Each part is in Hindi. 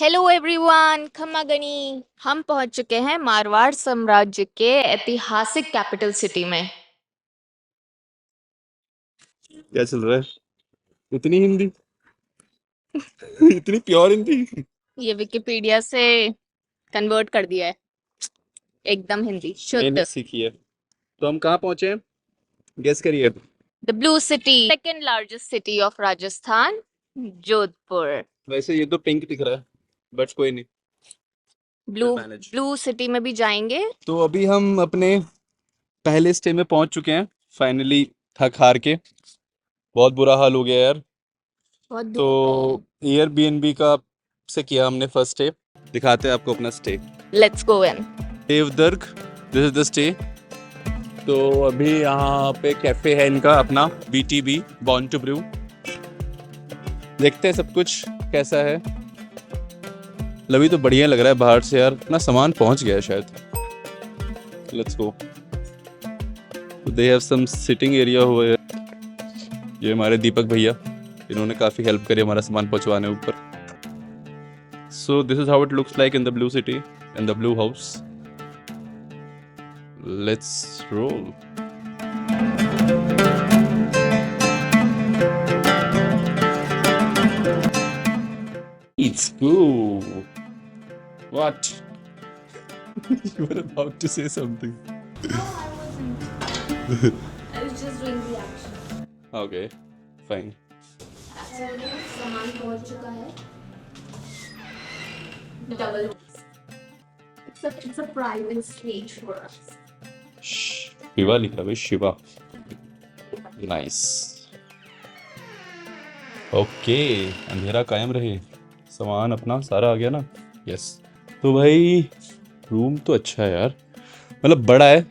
हेलो एवरीवन, खम्मा गनी। हम पहुंच चुके हैं मारवाड़ साम्राज्य के ऐतिहासिक कैपिटल सिटी में। क्या चल रहा है? इतनी हिंदी इतनी प्योर हिंदी। ये विकिपीडिया से कन्वर्ट कर दिया है, एकदम हिंदी मैंने शुद्ध। सीखी है। तो हम कहाँ पहुंचे हैं? गेस करिए। The blue city, second largest city of Rajasthan, Jodhpur. वैसे ये तो पिंक दिख रहा है, बट कोई नहीं, blue will manage. Blue city में भी जाएंगे। तो अभी हम अपने पहले स्टे में पहुंच चुके हैं फाइनली, थक हार के। बहुत बुरा हाल हो गया यार। बहुत तो एयरबीएनबी का से किया हमने फर्स्ट स्टे। दिखाते हैं आपको अपना stay. Let's go in. Devdurg, this is the stay. तो अभी यहाँ पे कैफे है इनका अपना, BTB बॉर्न टू ब्रू। देखते हैं सब कुछ कैसा है। लवी तो बढ़िया लग रहा है बाहर से यार, अपना सामान पहुंच गया है शायद। Let's go. They have some sitting area हुआ है। ये हमारे दीपक भैया, इन्होंने काफ़ी हेल्प करी हमारा सामान पहुंचवाने ऊपर। So this is how it looks like in the blue city, in the blue house. Let's roll. Let's go. What? You were about to say something. No, I wasn't. I was just doing the action. Okay, fine. सामान पहुंच चुका है। Double it's a private stage for us. Shiva लिखा भाई, शिवा। नाइस। ओके, अंधेरा कायम रहे। सामान अपना सारा आ गया ना? यस। तो भाई रूम तो अच्छा है यार, मतलब बड़ा है,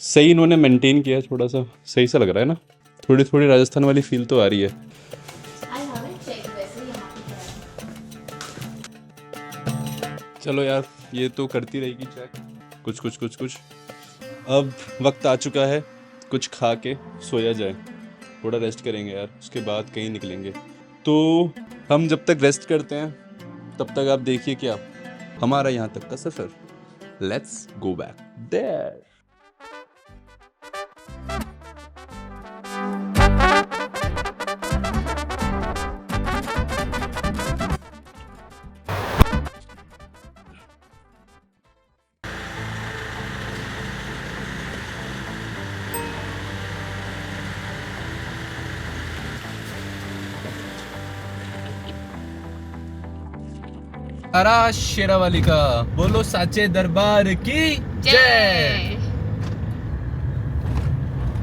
सही इन्होंने मेंटेन किया है, थोड़ा सा सही सा लग रहा है ना। थोड़ी थोड़ी राजस्थान वाली फील तो आ रही है। चलो यार, ये तो करती रहेगी चेक, कुछ कुछ कुछ कुछ। अब वक्त आ चुका है कुछ खा के सोया जाए, थोड़ा रेस्ट करेंगे यार, उसके बाद कहीं निकलेंगे। तो हम जब तक रेस्ट करते हैं तब तक आप देखिए क्या हमारा यहाँ तक का सफ़र। Let's go back there. अरा शेरावाली का बोलो, साचे दरबार की जय।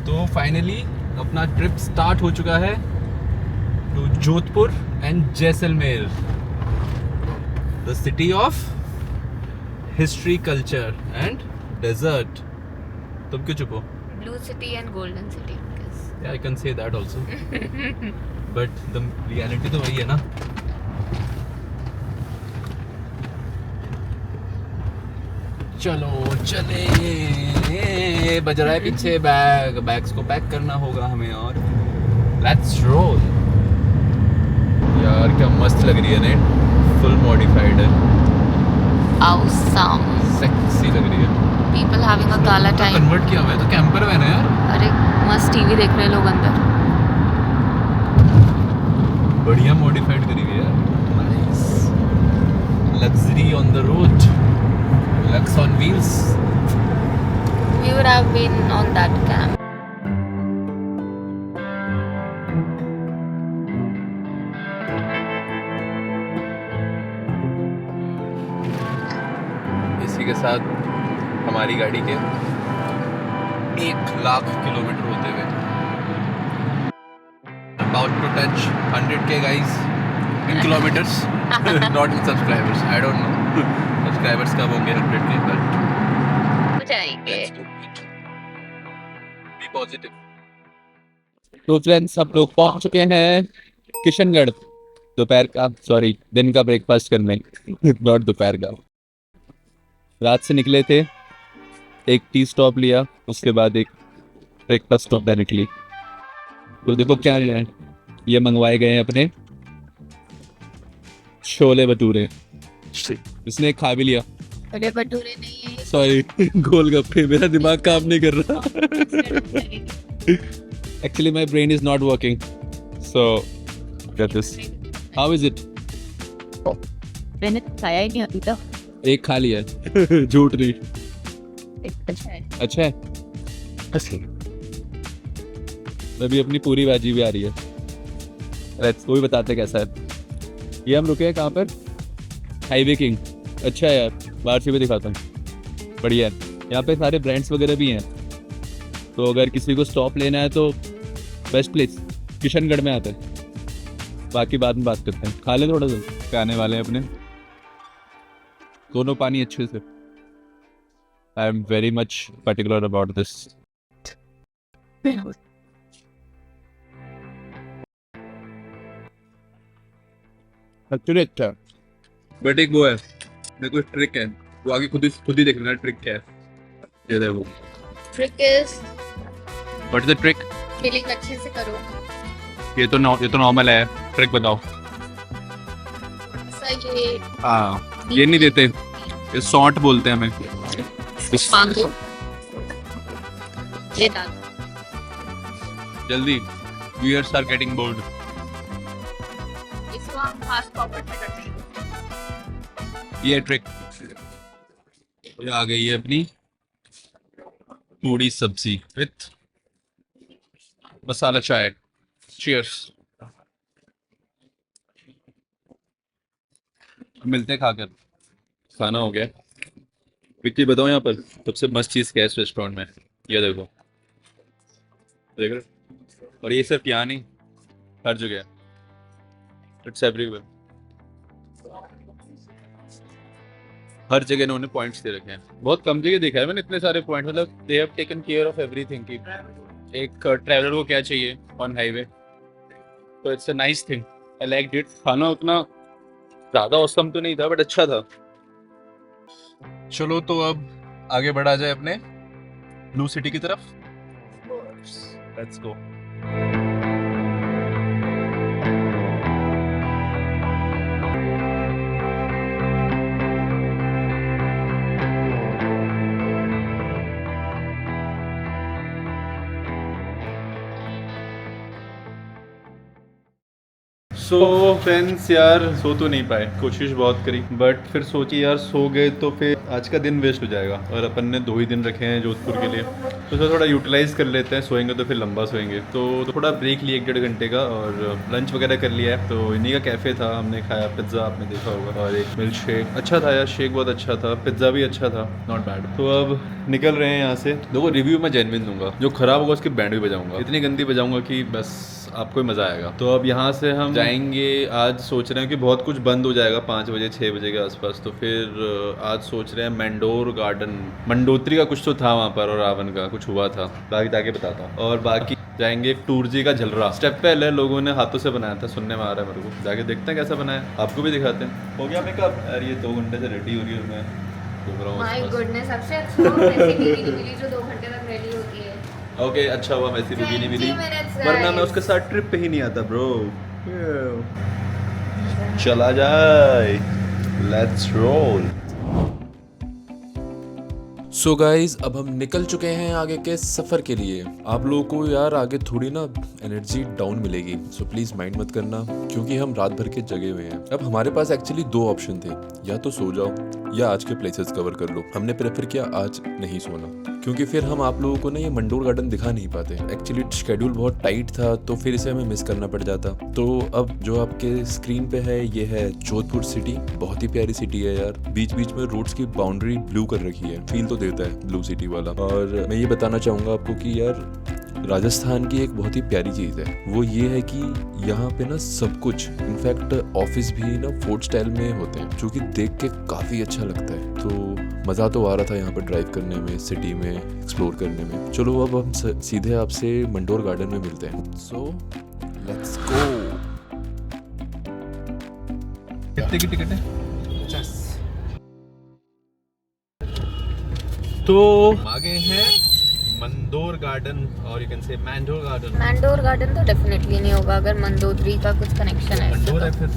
तो फाइनली अपना ट्रिप स्टार्ट हो चुका है to Jodhpur and Jaisalmer, the city of history, culture and desert. तुम क्यों चुप हो? Blue city and golden city. I can say that also, but the reality तो वही है ना। चलो चले, बज रहा है पीछे बैग्स को पैक करना होगा हमें, और लेट्स रोल। यार क्या मस्त लग रही है नेट, फुल मॉडिफाइड है, Awesome. सेक्सी लग रही है। People having a gala time. Convert किया हुआ है तो कैंपर वैन है यार। अरे मस्त टीवी देख रहे हैं लोग अंदर। बढ़िया मॉडिफाइड करी हुई है यार, nice. Luxury on the road, lux on wheels. We would have been on that camp. इसी के साथ हमारी गाड़ी के 1,00,000 किलोमीटर होते हुए about to touch 100K guys in kilometers, not in subscribers. I don't know subscribers कब होंगे 100K, but हो जाएंगे। be positive. तो फ्रेंड्स सब लोग पहुंच चुके हैं किशनगढ़, दोपहर का, सॉरी दिन का ब्रेकफास्ट करने, नॉट दोपहर का। रात से निकले थे, एक टी स्टॉप लिया, उसके बाद एक ब्रेकफास्ट स्टॉप डायरेक्टली। तो देखो क्या है, ये मंगवाए गए हैं अपने छोले भटूरे, इसने खा भी लिया। छोले भटूरे नहीं है सॉरी गोलगप्पे, मेरा दिमाग काम नहीं कर रहा। Actually my brain is not working, so get this. How is it? मैंने खाया ही नहीं अभी तक। एक खा लिया है। झूठ नहीं। अच्छा है। अच्छा है। अभी अपनी पूरी बाजी भी आ रही है। लेट्स वो भी बताते कैसा है। ये हम रुके हैं कहाँ पर? Highway king. अच्छा है यार, बाहर से भी दिखाता हूँ, बढ़िया है। यहाँ पे सारे ब्रांड्स वगैरह भी हैं, तो अगर किसी को स्टॉप लेना है तो बेस्ट प्लेस किशनगढ़ में आता है। बाकी बाद में बात करते हैं। खा ले थोड़ा सा, खाने वाले हैं अपने दोनों पानी अच्छे से। I am very much particular about this. Actually अच्छा, बट एक वो है, मेरे को ट्रिक है, वो आगे खुद ही देख लेना ट्रिक क्या है। ये देखो, trick is what is the trick? Feeling अच्छे से करो। ये तो नॉर्मल है, ट्रिक बताओ। सही है। हाँ, ये नहीं देते, ये सॉल्ट बोलते हैं हमें। मांगो, ये डाल। जल्दी, व्यूअर्स आर गेटिंग बोर्ड। इसको हम फास्ट फॉरवर्ड में करते हैं। ये ट्रिक, ये आ गई है अपनी पूरी सब्जी विथ मसाला चाय। चीयर्स। मिलते हैं खाकर। खाना हो गया। विक्की बताओ यहाँ पर सबसे मस्त चीज़ क्या है इस रेस्टोरेंट में? ये देखो, देख रहे हो? और ये सिर्फ यहाँ नहीं, हर जगह, इट्स एवरीवेयर। हर जगह इन्होंने पॉइंट्स दे रखे हैं। बहुत कम जगह देखा है मैंने इतने सारे पॉइंट, मतलब they have taken care of everything की एक ट्रैवलर को क्या चाहिए ऑन हाईवे, तो it's a nice thing. I like it. खाना उतना ज़्यादा औसम तो नहीं था, बट अच्छा था। चलो तो अब आगे बढ़ा जाए अपने ब्लू सिटी की तरफ। Let's go. सो फ्रेंड्स यार, सो तो नहीं पाए, कोशिश बहुत करी, बट फिर सोची यार सो गए तो फिर आज का दिन वेस्ट हो जाएगा, और अपन ने 2 ही दिन रखे हैं जोधपुर के लिए, तो उसे थोड़ा यूटिलाइज कर लेते हैं। सोएंगे तो फिर लंबा सोएंगे, तो थोड़ा ब्रेक लिए 1-1.5 घंटे का, और लंच वगैरह कर लिया है। तो इन्हीं का कैफ़े था, हमने खाया पिज़्ज़ा, आपने देखा होगा, और एक मिल्क शेक अच्छा था यार, शेक बहुत अच्छा था, पिज़्ज़ा भी अच्छा था, नॉट बैड। तो अब निकल रहे हैं यहाँ से। देखो रिव्यू मैं जेन्युइन दूंगा, जो खराब होगा उसकी बैंड भी बजाऊंगा, इतनी गंदी बजाऊंगा कि बस आपको ही मज़ा आएगा। तो अब यहाँ से हम जाएंगे, आज सोच रहे हैं कि बहुत कुछ बंद हो जाएगा 5 बजे 6 बजे के आसपास, तो फिर आज सोच रहे हैं मैंडोर गार्डन, मंडोत्री का कुछ तो था वहाँ पर, और रावण का कुछ हुआ था, बाकी जाके बताता हूँ। और बाकी जाएंगे एक टूर जी का झलरा, स्टेप पहले लोगों ने हाथों से बनाया था, सुनने में आ रहा है मेरे को, जाके देखते हैं कैसा बनाया, आपको भी दिखाते हैं। हो गया मेकअप? यार ये 2 घंटे से रेडी हो रही है, मैं घूम रहा हूँ माय आसपास। गुडनेस, सबसे अच्छा वैसी बीवी नहीं मिली जो 2 घंटे तक रेडी होती है। ओके, अच्छा हुआ वैसी बीवी नहीं मिली, 20 minutes, वरना मैं guys. उसके साथ ट्रिप पे ही नहीं आता ब्रो। चला जाए, लेट्स रोल। सो गाइज, अब हम निकल चुके हैं आगे के सफ़र के लिए। आप लोगों को यार आगे थोड़ी ना एनर्जी डाउन मिलेगी, सो प्लीज़ माइंड मत करना, क्योंकि हम रात भर के जगे हुए हैं। अब हमारे पास एक्चुअली 2 ऑप्शन थे, या तो सो जाओ या आज के प्लेसेस कवर कर लो। हमने प्रेफर किया आज नहीं सोना, क्योंकि फिर हम आप लोगों को ना ये मंडोर गार्डन दिखा नहीं पाते। एक्चुअली शेड्यूल बहुत टाइट था, तो फिर इसे हमें मिस करना पड़ जाता। तो अब जो आपके स्क्रीन पे है, ये है जोधपुर सिटी। बहुत ही प्यारी सिटी है यार, बीच बीच में रोड्स की बाउंड्री ब्लू कर रखी है, फील तो देता है ब्लू सिटी वाला। और मैं ये बताना चाहूँगा आपको कि यार राजस्थान की एक बहुत ही प्यारी चीज़ है, वो ये है कि यहाँ पे ना सब कुछ, इनफैक्ट ऑफिस भी ना फोर्ट स्टाइल में होते हैं, जो कि देख के काफ़ी अच्छा लगता है। तो मज़ा तो आ रहा था यहाँ पर ड्राइव करने में, सिटी में एक्सप्लोर करने में। चलो अब हम सीधे आपसे मंडोर गार्डन में मिलते हैं। So let's go. कितने की टिकट है? 50। तो आगे हैं मंदोर गार्डन, और you can say Mandore garden. Mandore garden तो डेफिनेटली नहीं होगा, अगर मंदोदरी का कुछ कनेक्शन है इससे मंडोर तो। है फिर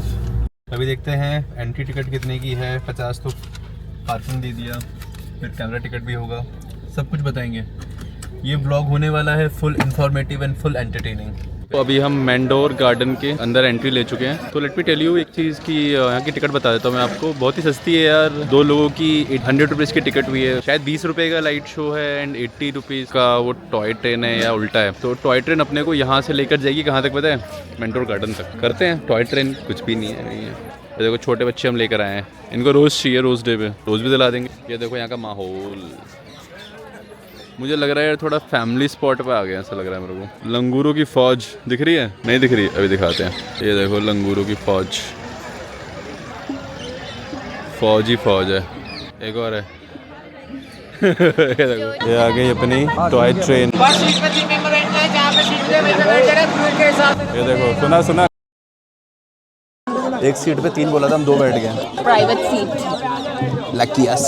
अभी देखते हैं एंट्री टिकट कितने की है। 50 तो पार्किंग दे दिया, फिर कैमरा टिकट भी होगा, सब कुछ बताएंगे। ये ब्लॉग होने वाला है full informative and full entertaining. तो अभी हम मैंडोर गार्डन के अंदर एंट्री ले चुके हैं। तो लेट मी टेल यू एक चीज़ की यहाँ की टिकट बता देता हूँ मैं आपको। बहुत ही सस्ती है यार, 2 लोगों की 100 रुपीज़ की टिकट हुई है। शायद 20 रुपये का लाइट शो है एंड 80 रुपीज़ का वो टॉय ट्रेन है या उल्टा है। तो टॉय ट्रेन अपने को यहाँ से लेकर जाएगी कहाँ तक पता है? मैंडोर गार्डन तक। करते हैं टॉय ट्रेन, कुछ भी नहीं है। ये देखो छोटे बच्चे हम लेकर आए हैं, इनको रोज़ चाहिए, रोज़ डे पे रोज़ भी दिला देंगे। ये देखो यहाँ का माहौल, मुझे लग रहा है यार थोड़ा फैमिली स्पॉट पे आ गया ऐसा लग रहा है मेरे को। लंगूरों की फौज दिख रही है? नहीं दिख रही, अभी दिखाते हैं। ये देखो लंगूरों की फौज, फौज ही फौज है। एक और है ये देखो, ये आ गई अपनी टॉय ट्रेन। ये देखो, सुना सुना, एक सीट पे 3 बोला था, हम 2 बैठ गए। Private seat. Lucky us.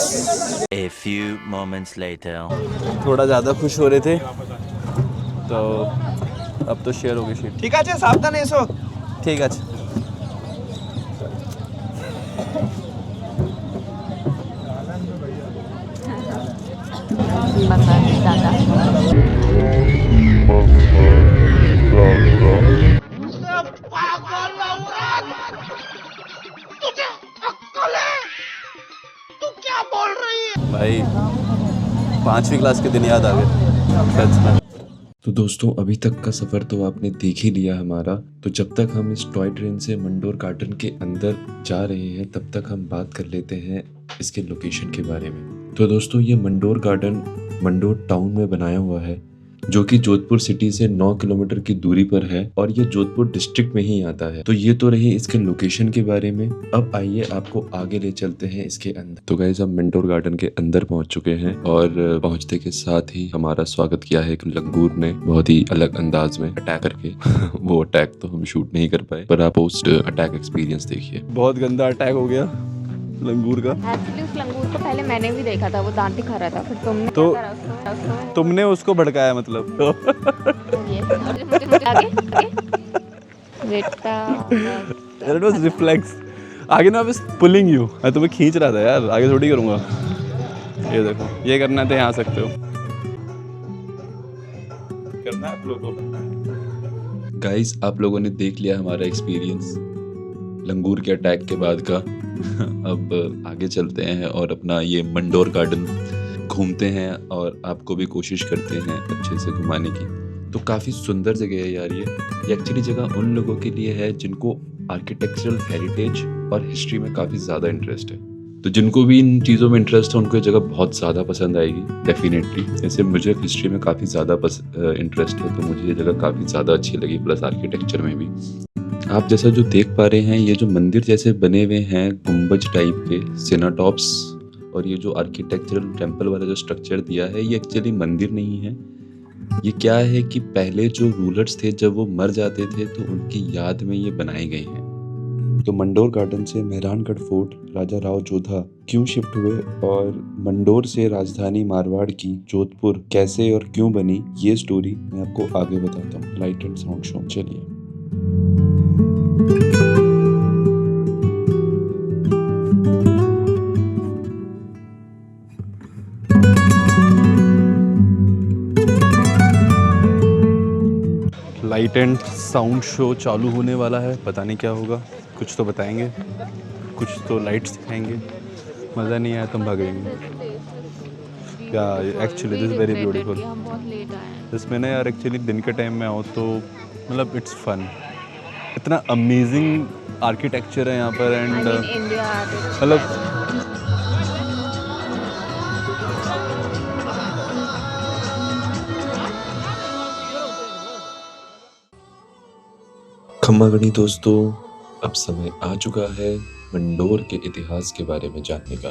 A few moments later. थोड़ा ज़्यादा खुश हो रहे थे तो अब तो शेयर होगी सीट। ঠিক আছে সাবধানে এসো ठीक है। दादा भाई 5वीं क्लास के दिन याद आ गए सच में। तो दोस्तों अभी तक का सफ़र तो आपने देख ही लिया हमारा। तो जब तक हम इस टॉय ट्रेन से मंडोर गार्डन के अंदर जा रहे हैं तब तक हम बात कर लेते हैं इसके लोकेशन के बारे में। तो दोस्तों ये मंडोर गार्डन मंडोर टाउन में बनाया हुआ है, जो कि जोधपुर सिटी से 9 किलोमीटर की दूरी पर है और ये जोधपुर डिस्ट्रिक्ट में ही आता है। तो ये तो रही इसके लोकेशन के बारे में। अब आइए आपको आगे ले चलते हैं इसके अंदर। तो गाइस हम मंडोर गार्डन के अंदर पहुंच चुके हैं और पहुंचते के साथ ही हमारा स्वागत किया है एक लंगूर ने, बहुत ही अलग अंदाज में अटैक करके वो अटैक तो हम शूट नहीं कर पाए, पर आप पोस्ट अटैक एक्सपीरियंस देखिए। बहुत गंदा अटैक हो गया लंगूर का। एक्चुअली उस लंगूर को पहले मैंने भी देखा था, वो दांत दिखा रहा था, फिर तुमने तो क्या करा उसको? तुमने उसको भड़काया मतलब। ये मुझे आगे बेटा इट वाज रिफ्लेक्स। आगे ना बस पुलिंग यू, मैं तुम्हें खींच रहा था यार, आगे थोड़ी करूंगा। ये देखो, ये करना है तो यहाँ आ सकते हो, करना है आप लोगों को। गाइस आप लोगों ने देख लिया हमारा एक्सपीरियंस लंगूर के अटैक के बाद का। अब आगे चलते हैं और अपना ये मंडोर गार्डन घूमते हैं और आपको भी कोशिश करते हैं अच्छे से घुमाने की। तो काफ़ी सुंदर जगह है यार ये एक्चुअली जगह उन लोगों के लिए है जिनको आर्किटेक्चरल हेरिटेज और हिस्ट्री में काफ़ी ज़्यादा इंटरेस्ट है। तो जिनको भी इन चीज़ों में इंटरेस्ट है उनको ये जगह बहुत ज़्यादा पसंद आएगी डेफिनेटली। जैसे मुझे हिस्ट्री में काफ़ी ज़्यादा इंटरेस्ट है तो मुझे ये जगह काफ़ी ज़्यादा अच्छी लगी, प्लस आर्किटेक्चर में भी। आप जैसा जो देख पा रहे हैं ये जो मंदिर जैसे बने हुए हैं गुम्बज टाइप के सिनाटॉप्स, और ये जो आर्किटेक्चरल टेम्पल वाला जो स्ट्रक्चर दिया है ये एक्चुअली मंदिर नहीं है। ये क्या है कि पहले जो रूलर्स थे जब वो मर जाते थे तो उनकी याद में ये बनाए गए हैं। तो मंडोर गार्डन से मेहरानगढ़ फोर्ट राजा राव जोधा क्यों शिफ्ट हुए और मंडोर से राजधानी मारवाड़ की जोधपुर कैसे और क्यों बनी, ये स्टोरी मैं आपको आगे बताता हूँ। लाइट एंड साउंड शो, चलिए। लाइट एंड साउंड शो चालू होने वाला है, पता नहीं क्या होगा, कुछ तो बताएंगे, कुछ तो लाइट्स दिखाएंगे। मज़ा नहीं आया तुम भागेंगे। या एक्चुअली दिस वेरी ब्यूटीफुल। हम बहुत लेट आए हैं। इसमें ना यार एक्चुअली दिन के टाइम में आओ तो मतलब इट्स फन। इतना अमेजिंग आर्किटेक्चर है यहाँ पर एंड इंडिया मतलब खम्मा गणी दोस्तों, अब समय आ चुका है मंडोर के इतिहास के बारे में जानने का।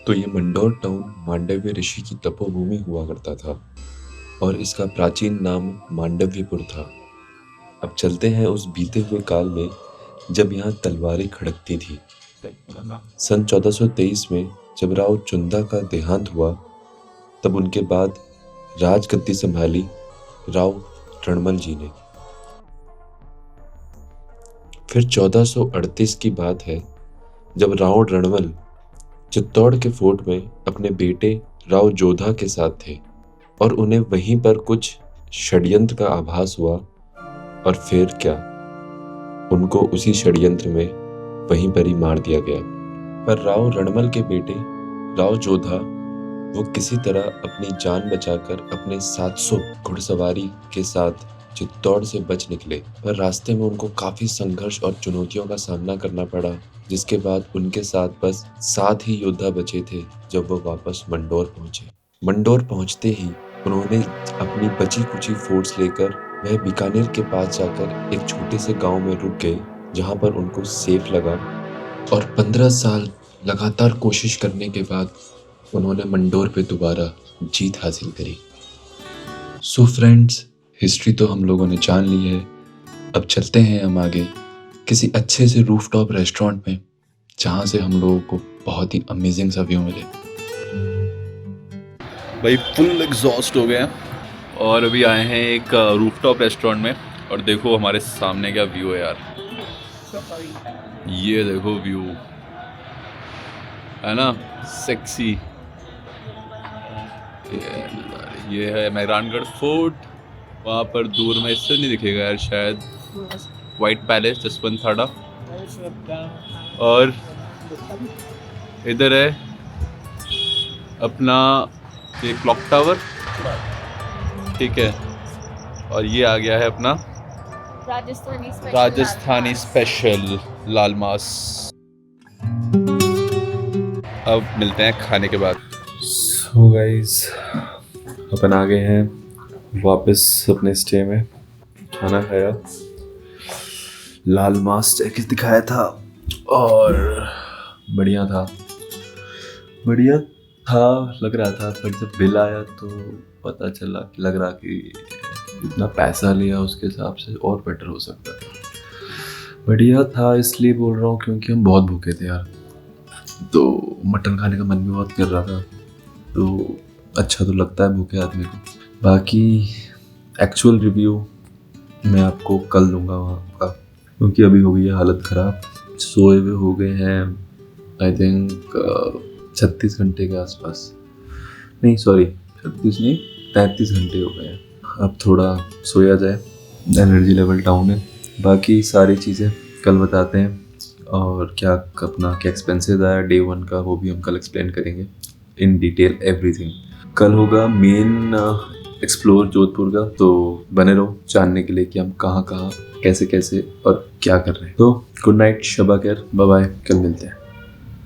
तो ये मंडोर टाउन मांडव्य ऋषि की तपोभूमि हुआ करता था और इसका प्राचीन नाम मांडव्यपुर था। अब चलते हैं उस बीते हुए काल में जब यहाँ तलवारें खड़कती थी। सन 1423 में जब राव चुंदा का देहांत हुआ तब उनके बाद राजगद्दी संभाली राव रणमल जी ने। फिर 1438 की बात है जब राव रणवल चित्तौड़ के फोर्ट में अपने बेटे राव जोधा के साथ थे और उन्हें वहीं पर कुछ षड्यंत्र का आभास हुआ और फिर क्या, उनको उसी षड्यंत्र में वहीं पर ही मार दिया गया। पर राव रणवल के बेटे राव जोधा वो किसी तरह अपनी जान बचाकर अपने 700 घुड़सवारी के साथ चित्तौड़ से बच निकले। पर रास्ते में उनको काफी संघर्ष और चुनौतियों का सामना करना पड़ा, जिसके बाद उनके साथ बस 7 ही योद्धा बचे थे जब वो वापस मंडोर पहुंचे। मंडोर पहुंचते ही उन्होंने अपनी बची कुची फोर्स लेकर वह बीकानेर के पास जाकर एक छोटे से गांव में रुक गए, जहां पर उनको सेफ लगा और 15 साल लगातार कोशिश करने के बाद उन्होंने मंडोर पे दोबारा जीत हासिल करी। सो फ्रेंड्स, हिस्ट्री तो हम लोगों ने जान ली है। अब चलते हैं हम आगे किसी अच्छे से रूफटॉप रेस्टोरेंट में, जहाँ से हम लोगों को बहुत ही अमेजिंग सा व्यू मिले। भाई फुल एग्जॉस्ट हो गए हैं और अभी आए हैं एक रूफटॉप रेस्टोरेंट में, और देखो हमारे सामने क्या व्यू है यार। ये देखो व्यू है ना, सेक्सी। ये है मेहरानगढ़ फोर्ट, वहाँ पर दूर में इससे नहीं दिखेगा यार शायद, वाइट पैलेस जसवंत थाड़ा। और इधर है अपना ये क्लॉक टावर, ठीक है। और ये आ गया है अपना राजस्थानी स्पेशल लाल मांस। अब मिलते हैं खाने के बाद। सो गाइस, अपन आ गए हैं वापस अपने स्टे में। खाना खाया, लाल मांस चेक दिखाया था और बढ़िया था लग रहा था। पर जब बिल आया तो पता चला कि लग रहा कि इतना पैसा लिया उसके हिसाब से और बेटर हो सकता था। बढ़िया था इसलिए बोल रहा हूँ क्योंकि हम बहुत भूखे थे यार, तो मटन खाने का मन भी बहुत कर रहा था। तो अच्छा तो लगता है भूखे आदमी को। बाकी एक्चुअल रिव्यू मैं आपको कल दूंगा वहाँ का, क्योंकि अभी हो गई है हालत ख़राब। सोए हुए हो गए हैं आई थिंक 36 घंटे के आसपास, नहीं सॉरी 36 नहीं 33 घंटे हो गए हैं। अब थोड़ा सोया जाए, एनर्जी लेवल डाउन है। बाकी सारी चीज़ें कल बताते हैं, और क्या अपना क्या एक्सपेंसेस आया डे 1 का वो भी हम कल एक्सप्लेन करेंगे इन डिटेल एवरीथिंग। कल होगा मेन एक्सप्लोर जोधपुर का, तो बने रहो जानने के लिए कि हम कहाँ कैसे और क्या कर रहे हैं। तो गुड नाइट, शबा खैर, बाय बाय, कल मिलते हैं।